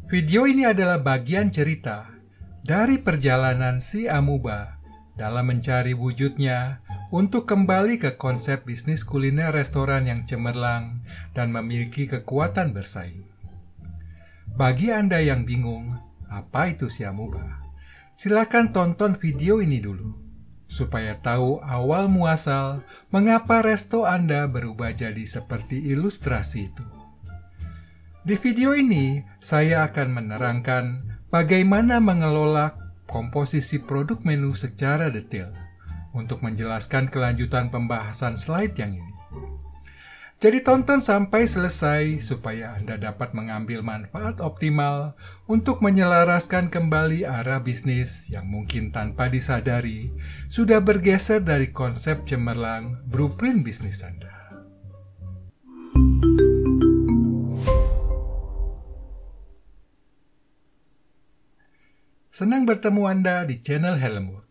Video ini adalah bagian cerita dari perjalanan si amuba dalam mencari wujudnya untuk kembali ke konsep bisnis kuliner restoran yang cemerlang dan memiliki kekuatan bersaing. Bagi Anda yang bingung, apa itu si amuba? Silakan tonton video ini dulu, supaya tahu awal muasal mengapa resto Anda berubah jadi seperti ilustrasi itu. Di video ini, saya akan menerangkan bagaimana mengelola komposisi produk menu secara detail untuk menjelaskan kelanjutan pembahasan slide yang ini. Jadi tonton sampai selesai supaya Anda dapat mengambil manfaat optimal untuk menyelaraskan kembali arah bisnis yang mungkin tanpa disadari sudah bergeser dari konsep cemerlang blueprint bisnis Anda. Senang bertemu Anda di channel Helmut.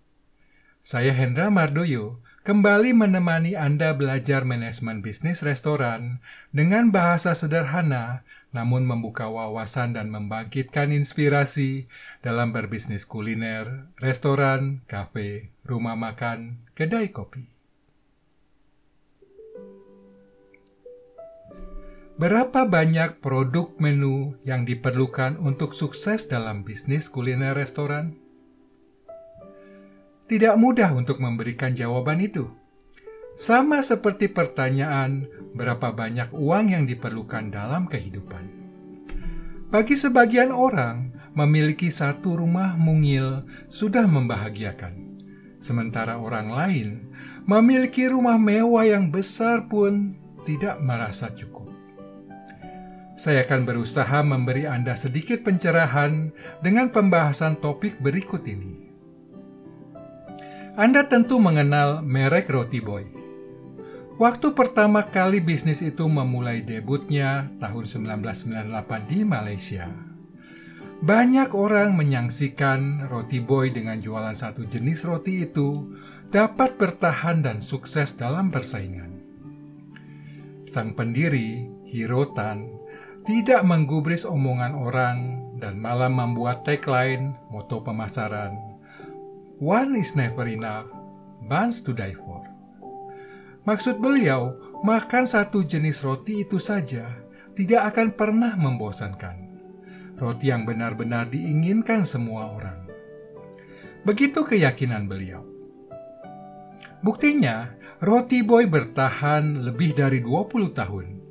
Saya Hendra Mardoyo, kembali menemani Anda belajar manajemen bisnis restoran dengan bahasa sederhana, namun membuka wawasan dan membangkitkan inspirasi dalam berbisnis kuliner, restoran, kafe, rumah makan, kedai kopi. Berapa banyak produk menu yang diperlukan untuk sukses dalam bisnis kuliner restoran? Tidak mudah untuk memberikan jawaban itu. Sama seperti pertanyaan, berapa banyak uang yang diperlukan dalam kehidupan? Bagi sebagian orang, memiliki satu rumah mungil sudah membahagiakan. Sementara orang lain, memiliki rumah mewah yang besar pun tidak merasa cukup. Saya akan berusaha memberi Anda sedikit pencerahan dengan pembahasan topik berikut ini. Anda tentu mengenal merek Roti Boy. Waktu pertama kali bisnis itu memulai debutnya tahun 1998 di Malaysia. Banyak orang menyaksikan Roti Boy dengan jualan satu jenis roti itu dapat bertahan dan sukses dalam persaingan. Sang pendiri, Hiro Tan, tidak menggubris omongan orang dan malah membuat tagline moto pemasaran, "One is never enough, buns to die for." Maksud beliau, makan satu jenis roti itu saja tidak akan pernah membosankan. Roti yang benar-benar diinginkan semua orang. Begitu keyakinan beliau. Buktinya, Roti Boy bertahan lebih dari 20 tahun.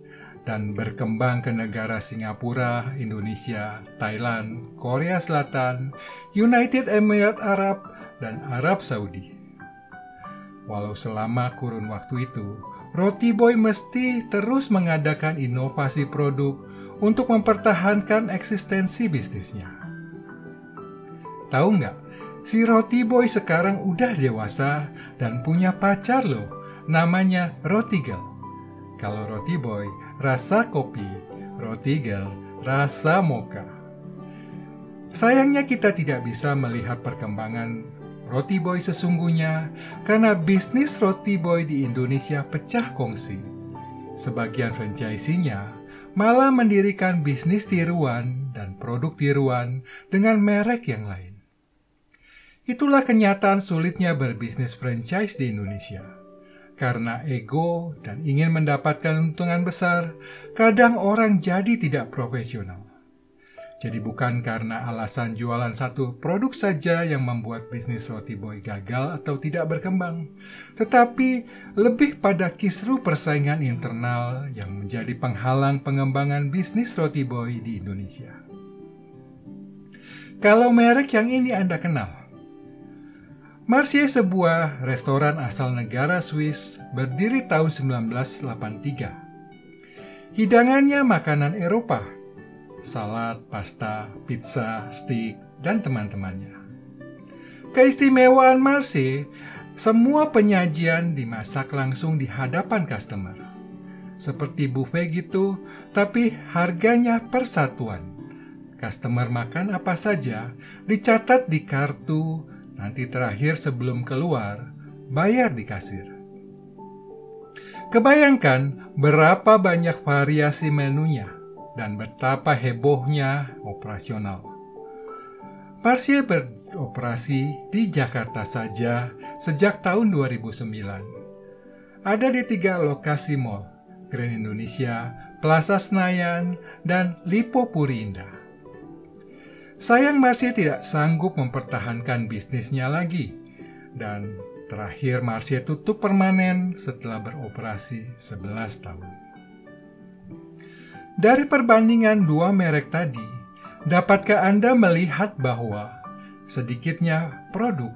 Dan berkembang ke negara Singapura, Indonesia, Thailand, Korea Selatan, United Emirates Arab, dan Arab Saudi. Walau selama kurun waktu itu, Roti Boy mesti terus mengadakan inovasi produk untuk mempertahankan eksistensi bisnisnya. Tahu nggak, si Roti Boy sekarang udah dewasa dan punya pacar loh, namanya Roti Girl. Kalau Roti Boy, rasa kopi, Roti Girl, rasa mocha. Sayangnya kita tidak bisa melihat perkembangan Roti Boy sesungguhnya karena bisnis Roti Boy di Indonesia pecah kongsi. Sebagian franchisee-nya malah mendirikan bisnis tiruan dan produk tiruan dengan merek yang lain. Itulah kenyataan sulitnya berbisnis franchise di Indonesia. Karena ego dan ingin mendapatkan untungan besar, kadang orang jadi tidak profesional. Jadi bukan karena alasan jualan satu produk saja yang membuat bisnis Roti Boy gagal atau tidak berkembang, tetapi lebih pada kisruh persaingan internal yang menjadi penghalang pengembangan bisnis Roti Boy di Indonesia. Kalau merek yang ini Anda kenal, Marcie sebuah restoran asal negara Swiss berdiri tahun 1983. Hidangannya makanan Eropa, salad, pasta, pizza, steak, dan teman-temannya. Keistimewaan Marcie, semua penyajian dimasak langsung di hadapan customer. Seperti buffet gitu, tapi harganya per satuan. Customer makan apa saja, dicatat di kartu. Nanti terakhir sebelum keluar, bayar di kasir. Kebayangkan berapa banyak variasi menunya. dan betapa hebohnya operasional. Marsye beroperasi di Jakarta saja sejak tahun 2009. Ada di 3 lokasi mall, Grand Indonesia, Plaza Senayan, dan Lipo Puri Indah. Sayang Marsye tidak sanggup mempertahankan bisnisnya lagi, dan terakhir Marsye tutup permanen setelah beroperasi 11 tahun. Dari perbandingan 2 merek tadi, dapatkah Anda melihat bahwa sedikitnya produk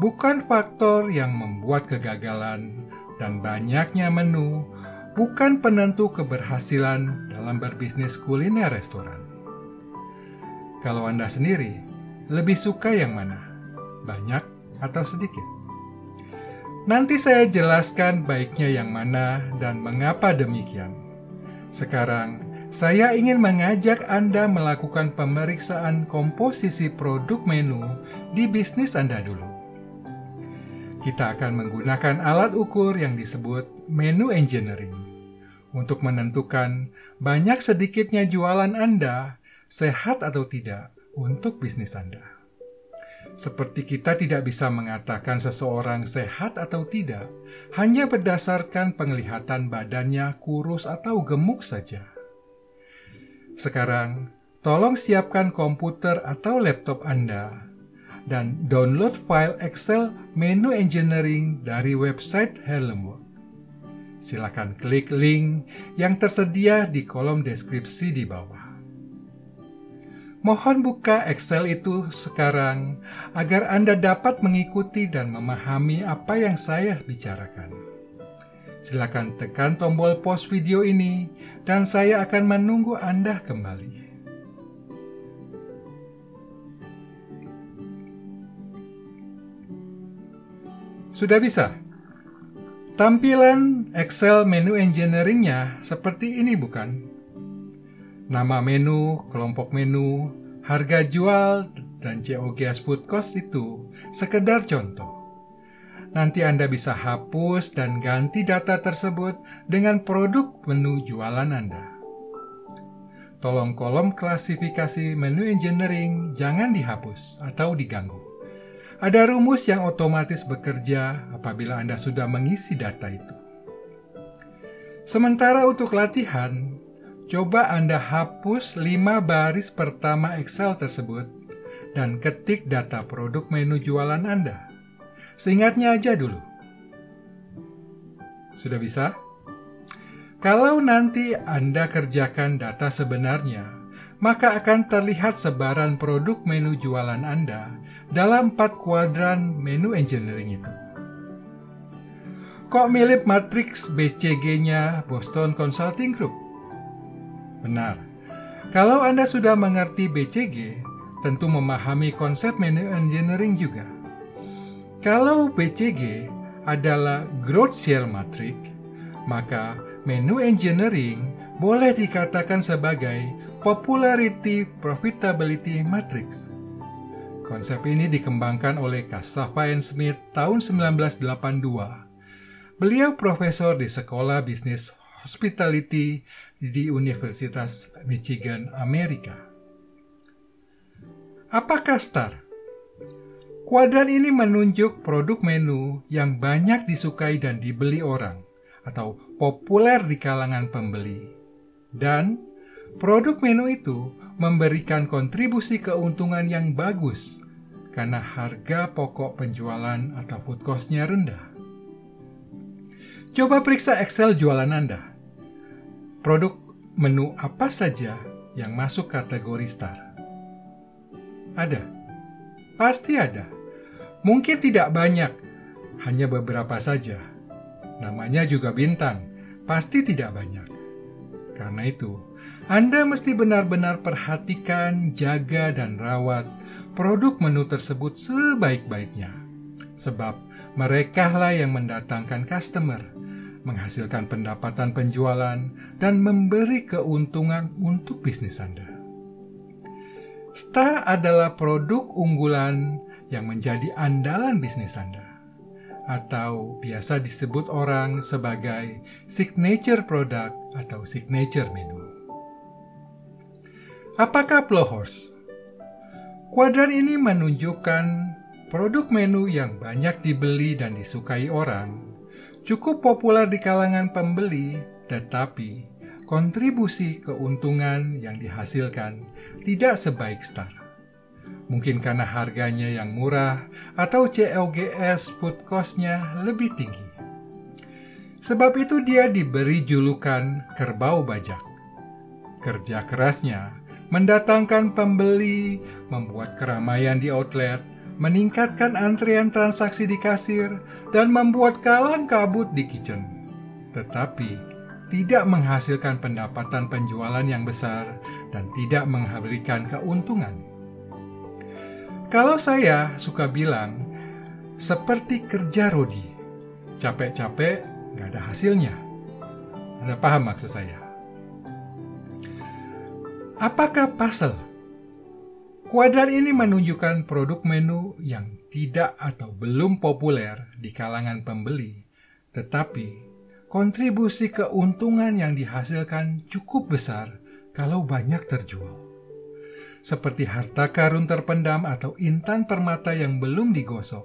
bukan faktor yang membuat kegagalan dan banyaknya menu bukan penentu keberhasilan dalam berbisnis kuliner restoran? Kalau Anda sendiri, lebih suka yang mana? Banyak atau sedikit? Nanti saya jelaskan baiknya yang mana dan mengapa demikian. Sekarang, saya ingin mengajak Anda melakukan pemeriksaan komposisi produk menu di bisnis Anda dulu. Kita akan menggunakan alat ukur yang disebut menu engineering untuk menentukan banyak sedikitnya jualan Anda sehat atau tidak untuk bisnis Anda. Seperti kita tidak bisa mengatakan seseorang sehat atau tidak hanya berdasarkan penglihatan badannya kurus atau gemuk saja. Sekarang, tolong siapkan komputer atau laptop Anda dan download file Excel menu engineering dari website Helmwork. Silakan klik link yang tersedia di kolom deskripsi di bawah. Mohon buka Excel itu sekarang agar Anda dapat mengikuti dan memahami apa yang saya bicarakan. Silakan tekan tombol pause video ini dan saya akan menunggu Anda kembali. Sudah bisa? Tampilan Excel menu engineering-nya seperti ini bukan? Nama menu, kelompok menu, harga jual, dan COGS food cost itu sekedar contoh. Nanti Anda bisa hapus dan ganti data tersebut dengan produk menu jualan Anda. Tolong kolom klasifikasi menu engineering jangan dihapus atau diganggu. Ada rumus yang otomatis bekerja apabila Anda sudah mengisi data itu. Sementara untuk latihan, coba Anda hapus 5 baris pertama Excel tersebut dan ketik data produk menu jualan Anda. Seingatnya aja dulu. Sudah bisa? Kalau nanti Anda kerjakan data sebenarnya, maka akan terlihat sebaran produk menu jualan Anda dalam 4 kuadran menu engineering itu. Kok mirip matriks BCG-nya Boston Consulting Group? Benar. Kalau Anda sudah mengerti BCG, tentu memahami konsep menu engineering juga. Kalau BCG adalah Growth Share Matrix, maka menu engineering boleh dikatakan sebagai Popularity Profitability Matrix. Konsep ini dikembangkan oleh Kassafa & Smith tahun 1982. Beliau profesor di Sekolah Bisnis Hospitality di Universitas Michigan, Amerika. Apakah STAR? Kuadran ini menunjuk produk menu yang banyak disukai dan dibeli orang, atau populer di kalangan pembeli. Dan produk menu itu memberikan kontribusi keuntungan yang bagus, karena harga pokok penjualan atau food cost-nya rendah. Coba periksa Excel jualan Anda. Produk menu apa saja yang masuk kategori STAR? Ada? Pasti ada. Mungkin tidak banyak, hanya beberapa saja. Namanya juga bintang, pasti tidak banyak. Karena itu, Anda mesti benar-benar perhatikan, jaga, dan rawat produk menu tersebut sebaik-baiknya. Sebab merekalah yang mendatangkan customer, menghasilkan pendapatan penjualan, dan memberi keuntungan untuk bisnis Anda. STAR adalah produk unggulan yang menjadi andalan bisnis Anda, atau biasa disebut orang sebagai signature product atau signature menu. Apakah Blowhorse? Kuadran ini menunjukkan produk menu yang banyak dibeli dan disukai orang, cukup populer di kalangan pembeli, tetapi kontribusi keuntungan yang dihasilkan tidak sebaik Star. Mungkin karena harganya yang murah atau COGS food cost-nya lebih tinggi. Sebab itu dia diberi julukan kerbau bajak. Kerja kerasnya mendatangkan pembeli, membuat keramaian di outlet, meningkatkan antrian transaksi di kasir, dan membuat kalang kabut di kitchen. Tetapi tidak menghasilkan pendapatan penjualan yang besar dan tidak memberikan keuntungan. Kalau saya suka bilang, seperti kerja Rodi, capek-capek nggak ada hasilnya. Anda paham maksud saya? Apakah puzzle? Kuadran ini menunjukkan produk menu yang tidak atau belum populer di kalangan pembeli, tetapi kontribusi keuntungan yang dihasilkan cukup besar kalau banyak terjual. Seperti harta karun terpendam atau intan permata yang belum digosok.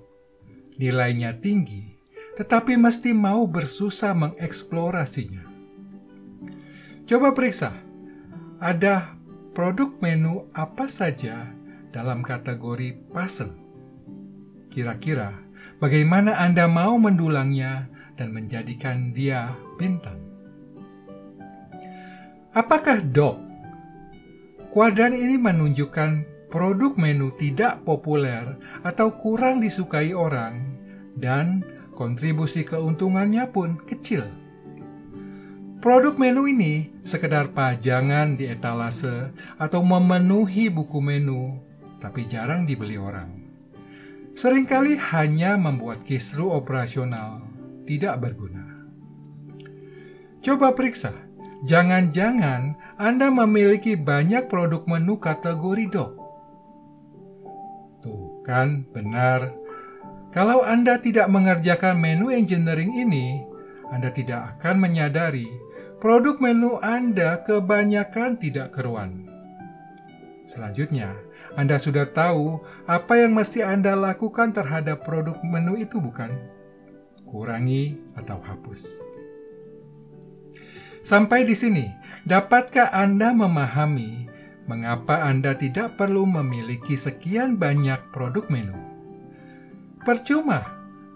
Nilainya tinggi, tetapi mesti mau bersusah mengeksplorasinya. Coba periksa, ada produk menu apa saja dalam kategori puzzle. Kira-kira bagaimana Anda mau mendulangnya dan menjadikan dia bintang? Apakah dog? Kuadran ini menunjukkan produk menu tidak populer atau kurang disukai orang dan kontribusi keuntungannya pun kecil. Produk menu ini sekedar pajangan di etalase atau memenuhi buku menu, tapi jarang dibeli orang. Seringkali hanya membuat kisru operasional tidak berguna. Coba periksa. Jangan-jangan Anda memiliki banyak produk menu kategori dog. Tuh kan, benar. Kalau Anda tidak mengerjakan menu engineering ini, Anda tidak akan menyadari produk menu Anda kebanyakan tidak keruan. Selanjutnya, Anda sudah tahu apa yang mesti Anda lakukan terhadap produk menu itu, bukan? Kurangi atau hapus. Sampai di sini, dapatkah Anda memahami mengapa Anda tidak perlu memiliki sekian banyak produk menu? Percuma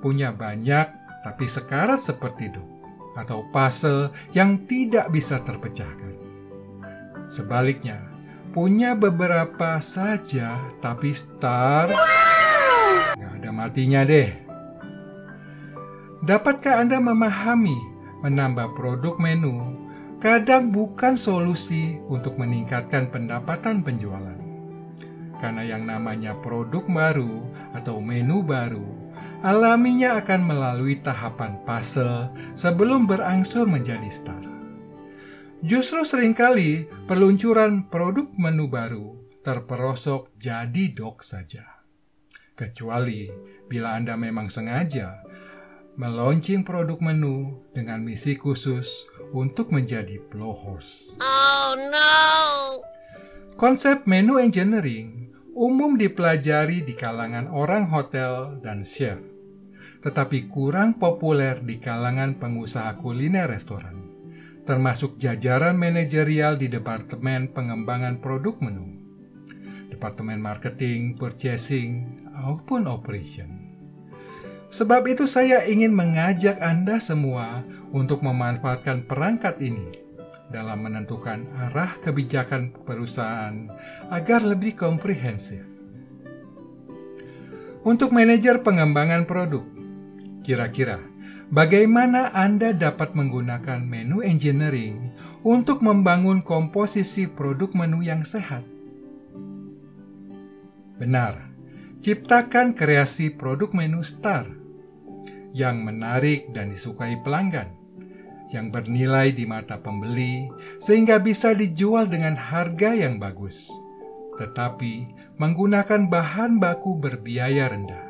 punya banyak tapi sekarat seperti dog atau puzzle yang tidak bisa terpecahkan. Sebaliknya, punya beberapa saja tapi Star nggak ada matinya deh. Dapatkah Anda memahami menambah produk menu kadang bukan solusi untuk meningkatkan pendapatan penjualan. Karena yang namanya produk baru atau menu baru, alaminya akan melalui tahapan puzzle sebelum berangsur menjadi Star. Justru seringkali peluncuran produk menu baru terperosok jadi dog saja. Kecuali bila Anda memang sengaja meluncing produk menu dengan misi khusus untuk menjadi Blowhorse. Oh no! Konsep menu engineering umum dipelajari di kalangan orang hotel dan chef, tetapi kurang populer di kalangan pengusaha kuliner restoran, termasuk jajaran manajerial di Departemen Pengembangan Produk Menu, Departemen Marketing, Purchasing, maupun Operation. Sebab itu saya ingin mengajak Anda semua untuk memanfaatkan perangkat ini dalam menentukan arah kebijakan perusahaan agar lebih komprehensif. Untuk manajer pengembangan produk, kira-kira bagaimana Anda dapat menggunakan menu engineering untuk membangun komposisi produk menu yang sehat? Benar, ciptakan kreasi produk menu Star yang menarik dan disukai pelanggan, yang bernilai di mata pembeli sehingga bisa dijual dengan harga yang bagus, tetapi menggunakan bahan baku berbiaya rendah.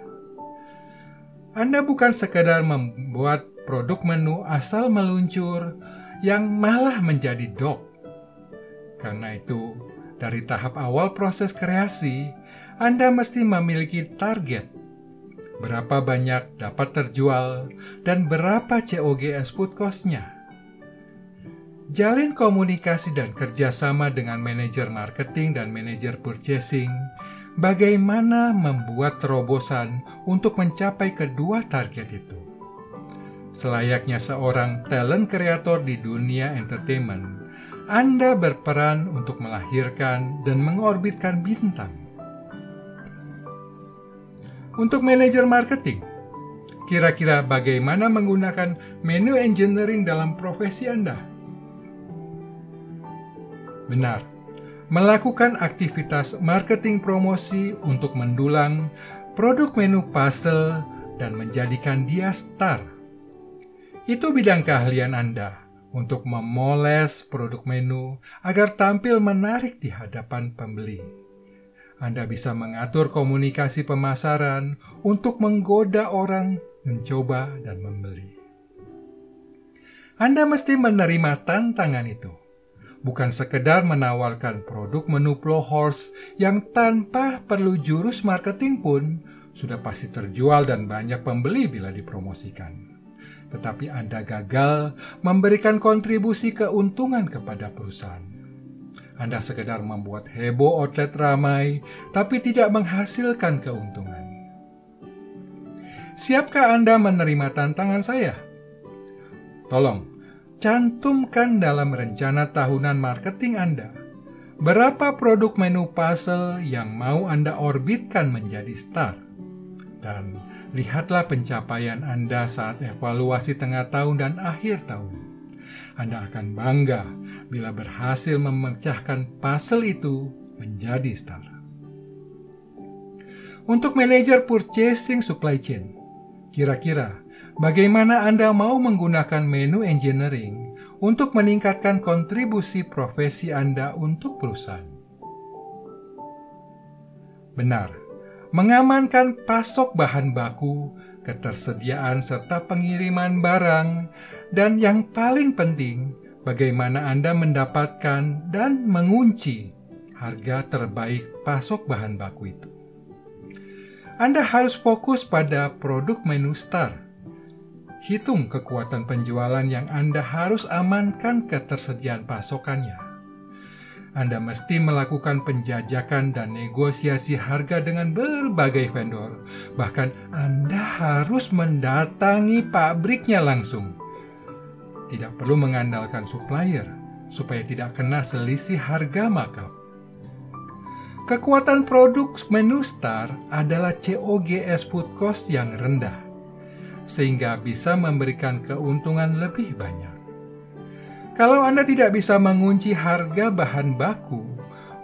Anda bukan sekadar membuat produk menu asal meluncur yang malah menjadi dog. Karena itu, Dari tahap awal proses kreasi, Anda mesti memiliki target. Berapa banyak dapat terjual dan berapa COGS food cost-nya. Jalin komunikasi dan kerjasama dengan manajer marketing dan manajer purchasing. Bagaimana membuat terobosan untuk mencapai kedua target itu. Selayaknya seorang talent creator di dunia entertainment, Anda berperan untuk melahirkan dan mengorbitkan bintang. Untuk manajer marketing, kira-kira bagaimana menggunakan menu engineering dalam profesi Anda? Benar, melakukan aktivitas marketing promosi untuk mendulang produk menu puzzle dan menjadikan dia star. Itu bidang keahlian Anda untuk memoles produk menu agar tampil menarik di hadapan pembeli. Anda bisa mengatur komunikasi pemasaran untuk menggoda orang mencoba dan membeli. Anda mesti menerima tantangan itu. Bukan sekedar menawarkan produk menu Plohorst yang tanpa perlu jurus marketing pun sudah pasti terjual dan banyak pembeli bila dipromosikan. Tetapi Anda gagal memberikan kontribusi keuntungan kepada perusahaan. Anda sekedar membuat heboh outlet ramai, tapi tidak menghasilkan keuntungan. Siapkah Anda menerima tantangan saya? Tolong, cantumkan dalam rencana tahunan marketing Anda berapa produk menu puzzle yang mau Anda orbitkan menjadi star. Dan lihatlah pencapaian Anda saat evaluasi tengah tahun dan akhir tahun. Anda akan bangga bila berhasil memecahkan puzzle itu menjadi star. Untuk manajer purchasing supply chain, kira-kira bagaimana Anda mau menggunakan menu engineering untuk meningkatkan kontribusi profesi Anda untuk perusahaan? Benar, mengamankan pasok bahan baku, ketersediaan serta pengiriman barang, dan yang paling penting, bagaimana Anda mendapatkan dan mengunci harga terbaik pasok bahan baku itu. Anda harus fokus pada produk menu star. Hitung kekuatan penjualan yang Anda harus amankan ketersediaan pasokannya. Anda mesti melakukan penjajakan dan negosiasi harga dengan berbagai vendor. Bahkan Anda harus mendatangi pabriknya langsung. Tidak perlu mengandalkan supplier supaya tidak kena selisih harga markup. Kekuatan produk menu star adalah COGS food cost yang rendah, sehingga bisa memberikan keuntungan lebih banyak. Kalau Anda tidak bisa mengunci harga bahan baku,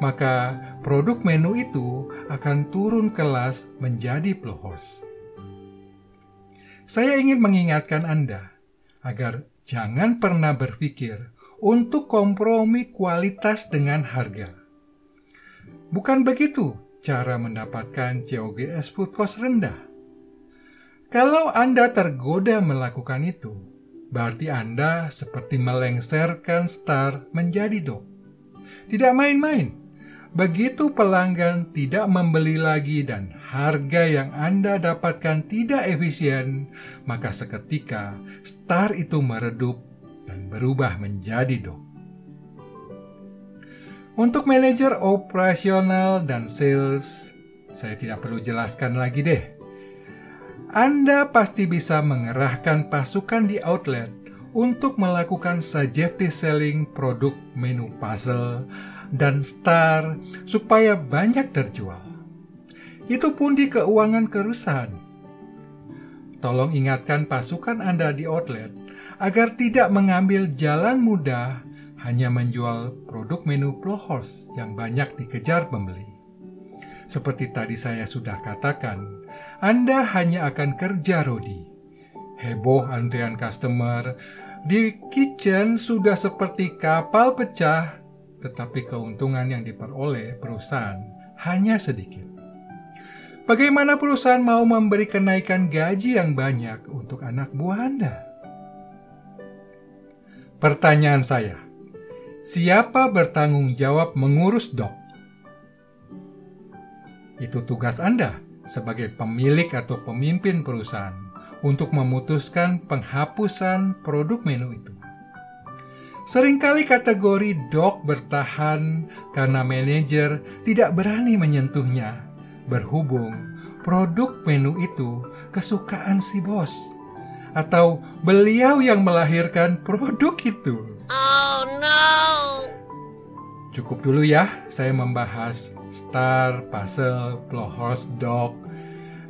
maka produk menu itu akan turun kelas menjadi Plohorst. Saya ingin mengingatkan Anda agar jangan pernah berpikir untuk kompromi kualitas dengan harga. Bukan begitu cara mendapatkan COGS food cost rendah. Kalau Anda tergoda melakukan itu, berarti Anda seperti melengsarkan star menjadi dog. Tidak main-main. Begitu pelanggan tidak membeli lagi dan harga yang Anda dapatkan tidak efisien, maka seketika star itu meredup dan berubah menjadi dog. Untuk manajer operasional dan sales, saya tidak perlu jelaskan lagi deh. Anda pasti bisa mengerahkan pasukan di outlet untuk melakukan suggestive selling produk menu puzzle dan star supaya banyak terjual. Itu pun di keuangan perusahaan. Tolong ingatkan pasukan Anda di outlet agar tidak mengambil jalan mudah hanya menjual produk menu Plohorst yang banyak dikejar pembeli. Seperti tadi saya sudah katakan, Anda hanya akan kerja rodi. Heboh antrian customer, di kitchen sudah seperti kapal pecah, tetapi keuntungan yang diperoleh perusahaan hanya sedikit. Bagaimana perusahaan mau memberi kenaikan gaji yang banyak untuk anak buah Anda? Pertanyaan saya, siapa bertanggung jawab mengurus dok? Itu tugas Anda sebagai pemilik atau pemimpin perusahaan untuk memutuskan penghapusan produk menu itu. Seringkali kategori dog bertahan karena manajer tidak berani menyentuhnya, berhubung produk menu itu kesukaan si bos, atau beliau yang melahirkan produk itu. Oh no! Cukup dulu ya, saya membahas Star, Puzzle, Plohorse, Dog.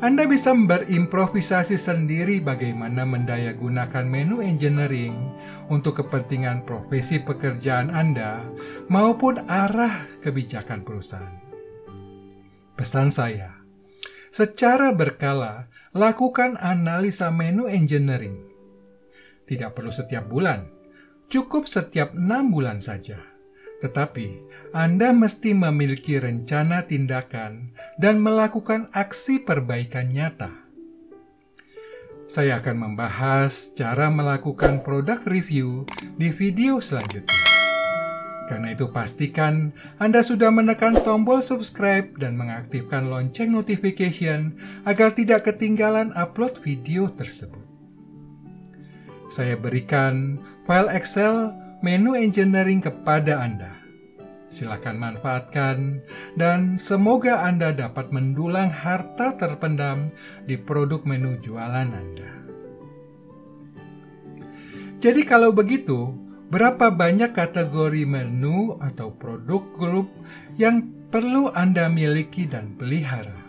Anda bisa berimprovisasi sendiri bagaimana mendayagunakan menu engineering untuk kepentingan profesi pekerjaan Anda maupun arah kebijakan perusahaan. Pesan saya, secara berkala lakukan analisa menu engineering. Tidak perlu setiap bulan, cukup setiap 6 bulan saja. Tetapi, Anda mesti memiliki rencana tindakan dan melakukan aksi perbaikan nyata. Saya akan membahas cara melakukan product review di video selanjutnya. Karena itu pastikan Anda sudah menekan tombol subscribe dan mengaktifkan lonceng notification agar tidak ketinggalan upload video tersebut. Saya berikan file Excel menu engineering kepada Anda. Silakan manfaatkan dan semoga Anda dapat mendulang harta terpendam di produk menu jualan Anda. Jadi kalau begitu, berapa banyak kategori menu atau produk grup yang perlu Anda miliki dan pelihara?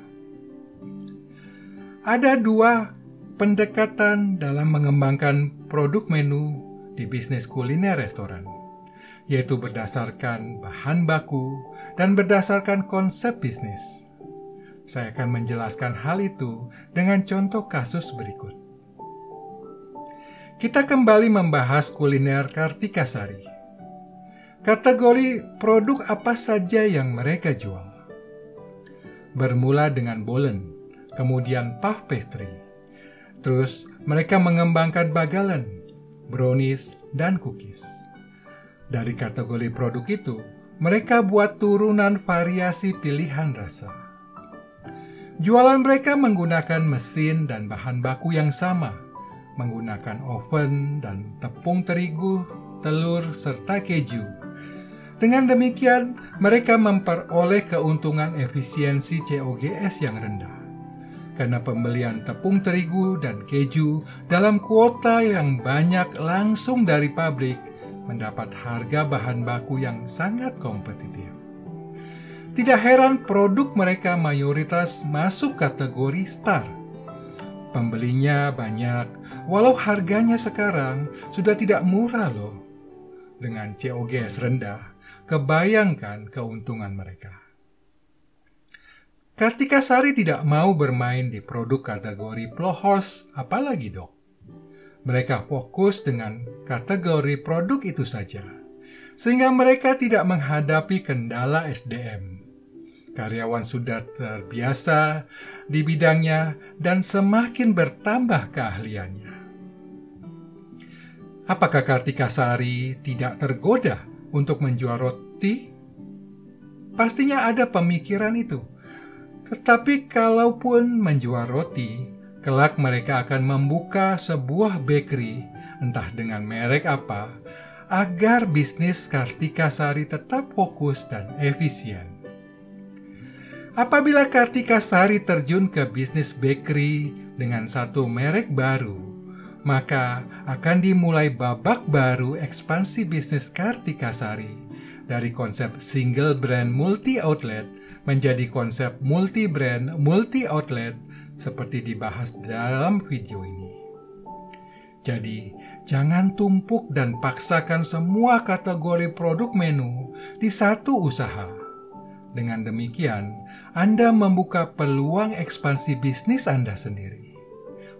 Ada 2 pendekatan dalam mengembangkan produk menu di bisnis kuliner restoran, yaitu berdasarkan bahan baku dan berdasarkan konsep bisnis. Saya akan menjelaskan hal itu dengan contoh kasus berikut. Kita kembali membahas kuliner Kartikasari. Kategori produk apa saja yang mereka jual? Bermula dengan bolen, kemudian puff pastry. Terus mereka mengembangkan bagalan, brownies, dan cookies. Dari kategori produk itu, mereka buat turunan variasi pilihan rasa. Jualan mereka menggunakan mesin dan bahan baku yang sama, menggunakan oven dan tepung terigu, telur, serta keju. Dengan demikian, mereka memperoleh keuntungan efisiensi COGS yang rendah. Karena pembelian tepung terigu dan keju dalam kuota yang banyak langsung dari pabrik mendapat harga bahan baku yang sangat kompetitif. Tidak heran produk mereka mayoritas masuk kategori star. Pembelinya banyak, walau harganya sekarang sudah tidak murah loh. Dengan COGS rendah, kebayangkan keuntungan mereka. Kartikasari tidak mau bermain di produk kategori Plohorse, apalagi Dog. Mereka fokus dengan kategori produk itu saja, sehingga mereka tidak menghadapi kendala SDM. Karyawan sudah terbiasa di bidangnya dan semakin bertambah keahliannya. Apakah Kartikasari tidak tergoda untuk menjual roti? Pastinya ada pemikiran itu. Tetapi kalaupun menjual roti, kelak mereka akan membuka sebuah bakery, entah dengan merek apa, agar bisnis Kartikasari tetap fokus dan efisien. Apabila Kartikasari terjun ke bisnis bakery dengan satu merek baru, maka akan dimulai babak baru ekspansi bisnis Kartikasari dari konsep single brand multi-outlet menjadi konsep multi-brand, multi-outlet seperti dibahas dalam video ini. Jadi, jangan tumpuk dan paksakan semua kategori produk menu di satu usaha. Dengan demikian, Anda membuka peluang ekspansi bisnis Anda sendiri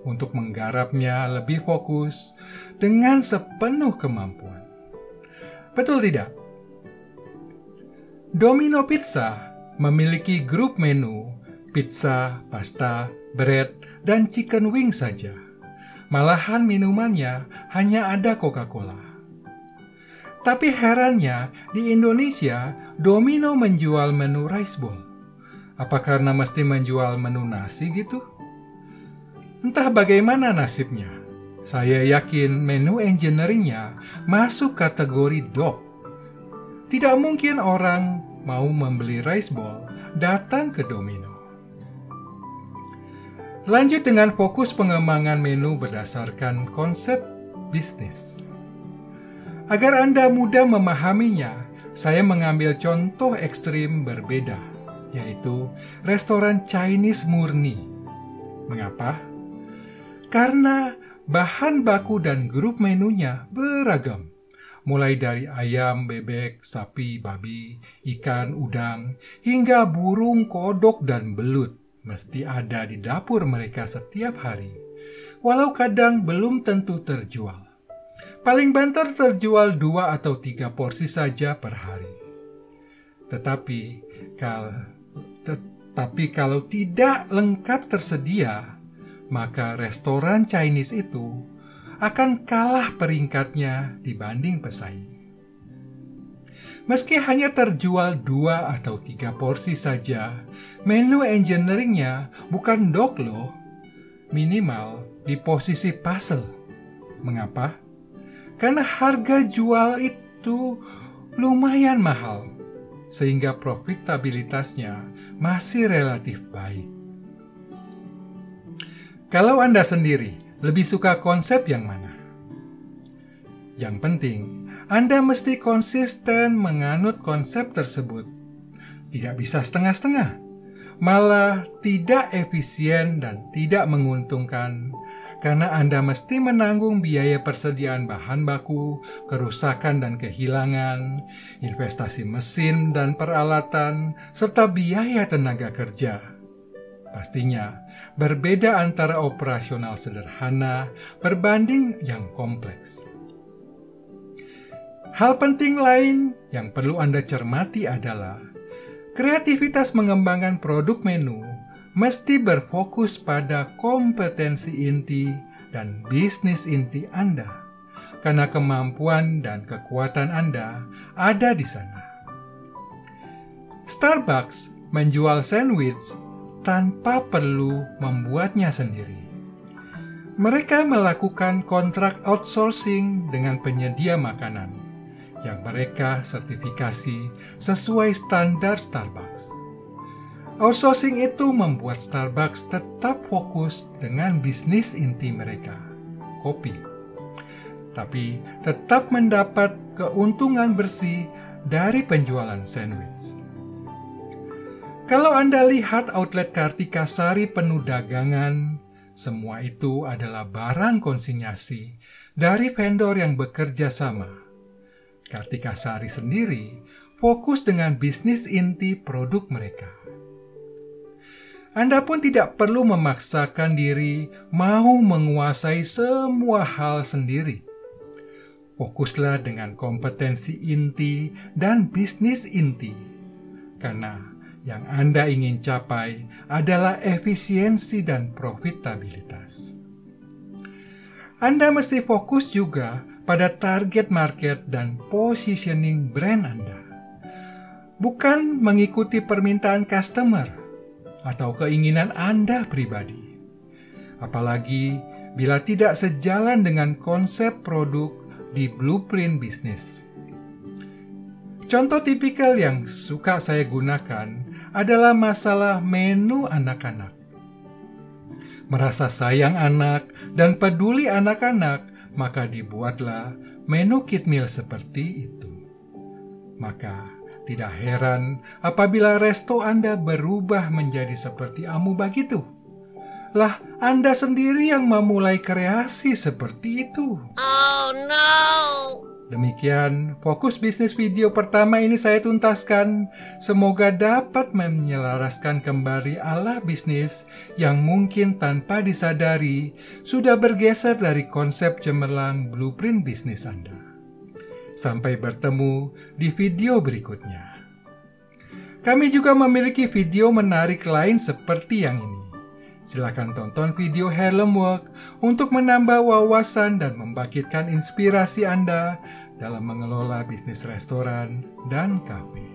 untuk menggarapnya lebih fokus dengan sepenuh kemampuan. Betul tidak? Domino Pizza memiliki grup menu pizza, pasta, bread, dan chicken wing saja. Malahan minumannya hanya ada Coca-Cola. Tapi herannya, di Indonesia, Domino menjual menu rice bowl. Apa karena mesti menjual menu nasi gitu? Entah bagaimana nasibnya. Saya yakin menu engineeringnya masuk kategori dog. Tidak mungkin orang mau membeli rice bowl datang ke Domino. Lanjut dengan fokus pengembangan menu berdasarkan konsep bisnis. Agar Anda mudah memahaminya, saya mengambil contoh ekstrim berbeda, yaitu restoran Chinese murni. Mengapa? Karena bahan baku dan grup menunya beragam. Mulai dari ayam, bebek, sapi, babi, ikan, udang, hingga burung, kodok, dan belut mesti ada di dapur mereka setiap hari. Walau kadang belum tentu terjual. Paling banter terjual 2 atau 3 porsi saja per hari. Tetapi kalau tidak lengkap tersedia, maka restoran Chinese itu akan kalah peringkatnya dibanding pesaing. Meski hanya terjual 2 atau 3 porsi saja, menu engineeringnya bukan dog loh, minimal di posisi puzzle. Mengapa? Karena harga jual itu lumayan mahal, sehingga profitabilitasnya masih relatif baik. Kalau Anda sendiri lebih suka konsep yang mana? Yang penting, Anda mesti konsisten menganut konsep tersebut. Tidak bisa setengah-setengah, malah tidak efisien dan tidak menguntungkan, karena Anda mesti menanggung biaya persediaan bahan baku, kerusakan dan kehilangan, investasi mesin dan peralatan, serta biaya tenaga kerja. Pastinya, berbeda antara operasional sederhana berbanding yang kompleks. Hal penting lain yang perlu Anda cermati adalah kreativitas mengembangkan produk menu mesti berfokus pada kompetensi inti dan bisnis inti Anda, karena kemampuan dan kekuatan Anda ada di sana. Starbucks menjual sandwich tanpa perlu membuatnya sendiri. Mereka melakukan kontrak outsourcing dengan penyedia makanan yang mereka sertifikasi sesuai standar Starbucks. Outsourcing itu membuat Starbucks tetap fokus dengan bisnis inti mereka, kopi. Tapi tetap mendapat keuntungan bersih dari penjualan sandwich. Kalau Anda lihat outlet Kartika Sari penuh dagangan, semua itu adalah barang konsinyasi dari vendor yang bekerja sama. Kartika Sari sendiri fokus dengan bisnis inti produk mereka. Anda pun tidak perlu memaksakan diri mau menguasai semua hal sendiri. Fokuslah dengan kompetensi inti dan bisnis inti, karena yang Anda ingin capai adalah efisiensi dan profitabilitas. Anda mesti fokus juga pada target market dan positioning brand Anda, bukan mengikuti permintaan customer atau keinginan Anda pribadi. Apalagi bila tidak sejalan dengan konsep produk di blueprint bisnis. Contoh tipikal yang suka saya gunakan adalah masalah menu anak-anak. Merasa sayang anak dan peduli anak-anak, maka dibuatlah menu kid meal seperti itu. Maka tidak heran apabila resto Anda berubah menjadi seperti amuba gitu. Lah, Anda sendiri yang memulai kreasi seperti itu. Oh no! Demikian, fokus bisnis video pertama ini saya tuntaskan. Semoga dapat menyelaraskan kembali arah bisnis yang mungkin tanpa disadari sudah bergeser dari konsep cemerlang blueprint bisnis Anda. Sampai bertemu di video berikutnya. Kami juga memiliki video menarik lain seperti yang ini. Silakan tonton video Harlem Work untuk menambah wawasan dan membangkitkan inspirasi Anda dalam mengelola bisnis restoran dan kafe.